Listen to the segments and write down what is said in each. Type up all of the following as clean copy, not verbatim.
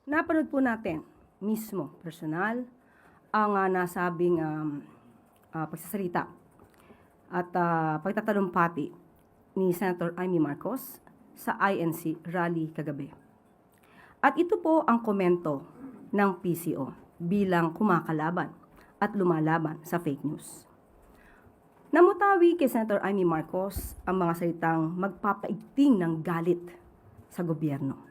Napanood po natin mismo, personal, ang nasabing pagsasalita at pagtatalumpati ni Senator Amy Marcos sa INC rally kagabi. At ito po ang komento ng PCO bilang kumakalaban at lumalaban sa fake news. Namutawi kay Senator Amy Marcos ang mga salitang magpapaigting ng galit sa gobyerno.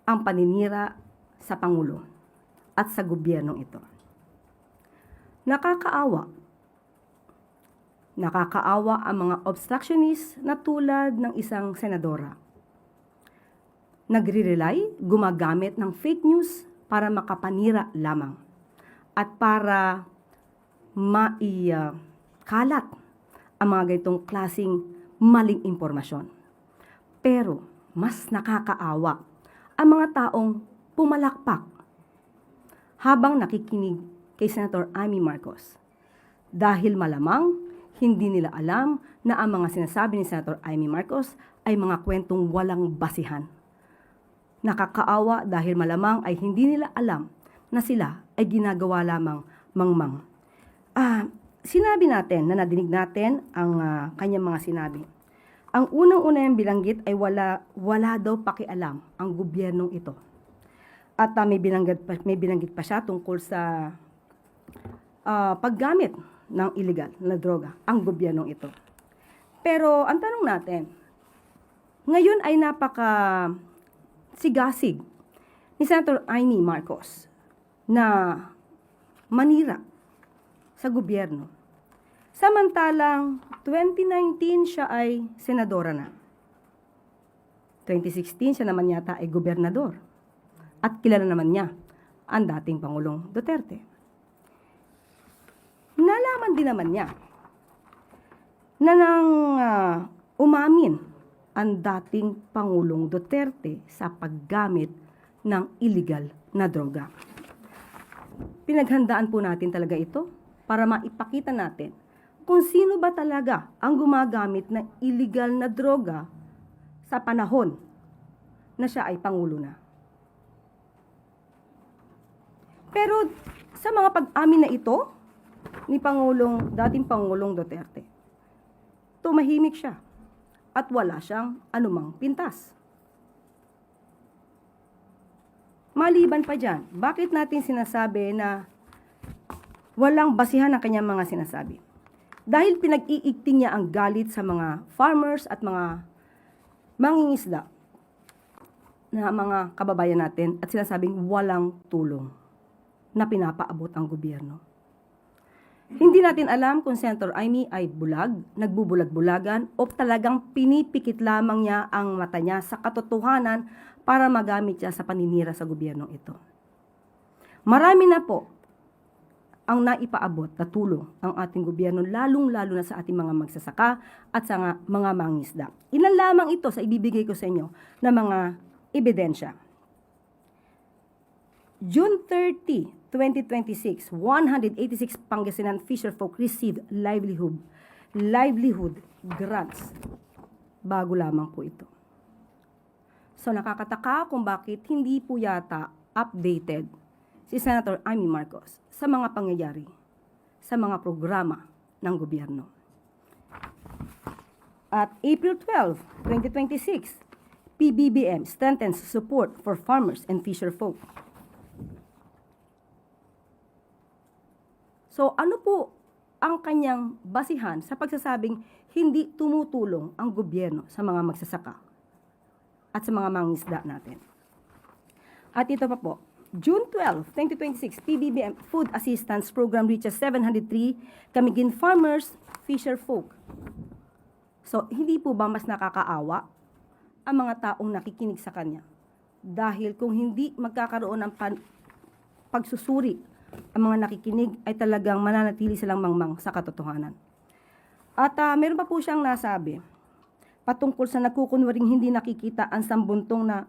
Ang paninira sa Pangulo at sa gobyernong ito. Nakakaawa ang mga obstructionist na tulad ng isang senadora. Nagre-rely, gumagamit ng fake news para makapanira lamang at para kalat ang mga ganitong klaseng maling impormasyon. Pero mas nakakaawa ang mga taong pumalakpak habang nakikinig kay Senator Amy Marcos. Dahil malamang hindi nila alam na ang mga sinasabi ni Senator Amy Marcos ay mga kwentong walang basihan. Nakakaawa dahil malamang ay hindi nila alam na sila ay ginagawa lamang mangmang. Sinabi natin na nadinig natin ang kanyang mga sinabi. Ang unang-una yung bilanggit ay wala daw pakialam ang gobyernong ito. At may binanggit pa siya tungkol sa paggamit ng illegal na droga ang gobyernong ito. Pero ang tanong natin, ngayon ay sigasig ni Senator Amy Marcos na manira sa gobyerno. Samantalang 2019 siya ay senadora na. 2016 siya naman yata ay gobernador. At kilala naman niya ang dating Pangulong Duterte. Nalaman din naman niya na nang umamin ang dating Pangulong Duterte sa paggamit ng illegal na droga. Pinaghandaan po natin talaga ito para maipakita natin kung sino ba talaga ang gumagamit ng illegal na droga sa panahon na siya ay Pangulo na. Pero sa mga pag-amin na ito ni dating Pangulong Duterte, tumahimik siya at wala siyang anumang pintas. Maliban pa dyan, bakit natin sinasabi na walang basihan ang kanyang mga sinasabi? Dahil pinag-iigting niya ang galit sa mga farmers at mga mangingisda na mga kababayan natin at sinasabing walang tulong na pinapaabot ang gobyerno. Hindi natin alam kung Senator Amy ay bulag, nagbubulag-bulagan o talagang pinipikit lamang niya ang mata niya sa katotohanan para magamit siya sa paninira sa gobyernong ito. Marami na po ang naipaabot na tulong ang ating gobyerno, lalong-lalo na sa ating mga magsasaka at sa mga mangingisda. Ilan lamang ito sa ibibigay ko sa inyo na mga ebidensya. June 30, 2026, 186 Pangasinan fisherfolk received livelihood grants. Bago lamang po ito. So nakakataka kung bakit hindi po yata updated si Senator Amy Marcos sa mga pangyayari, sa mga programa ng gobyerno. At April 12, 2026, PBBM strengthens support for farmers and fisherfolk. So ano po ang kanyang basihan sa pagsasabing hindi tumutulong ang gobyerno sa mga magsasaka at sa mga mangingisda natin? At ito pa po, June 12, 2026, PBBM Food Assistance Program reaches 703 Camiguin farmers, fisherfolk. So, hindi po ba mas nakakaawa ang mga taong nakikinig sa kanya? Dahil kung hindi magkakaroon ng pagsusuri ang mga nakikinig, ay talagang mananatili silang mangmang sa katotohanan. At meron pa po siyang nasabi patungkol sa nagkukunwaring hindi nakikita ang sambuntong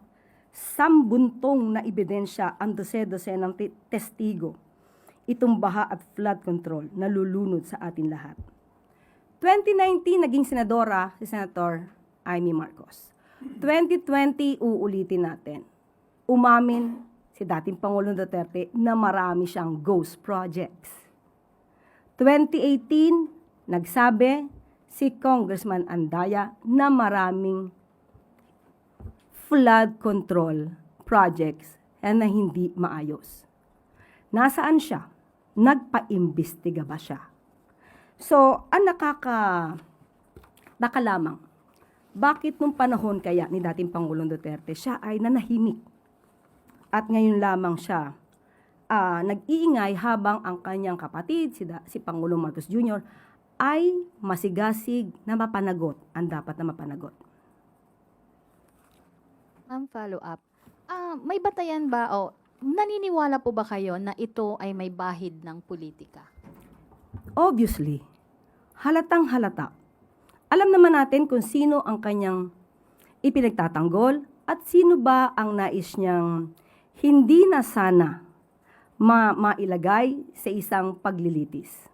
na ebidensya ang dose-dose ng testigo. Itong baha at flood control na lulunod sa atin lahat. 2019, naging senadora si Senator Amy Marcos. 2020, uulitin natin. umamin si dating Pangulong Duterte na marami siyang ghost projects. 2018, nagsabi si Congressman Andaya na maraming flood control projects na hindi maayos. Nasaan siya? Nagpa-imbestiga ba siya? So, ang nakalamang, bakit nung panahon kaya ni dating Pangulong Duterte, siya ay nanahimik? At ngayon lamang siya nag-iingay habang ang kanyang kapatid, si Pangulong Marcos Jr., ay masigasig na mapanagot ang dapat na mapanagot. Ma'am, follow up. May batayan ba o naniniwala po ba kayo na ito ay may bahid ng politika? Obviously, halatang halata. Alam naman natin kung sino ang kanyang ipinagtatanggol at sino ba ang nais niyang hindi na sana mailagay sa isang paglilitis.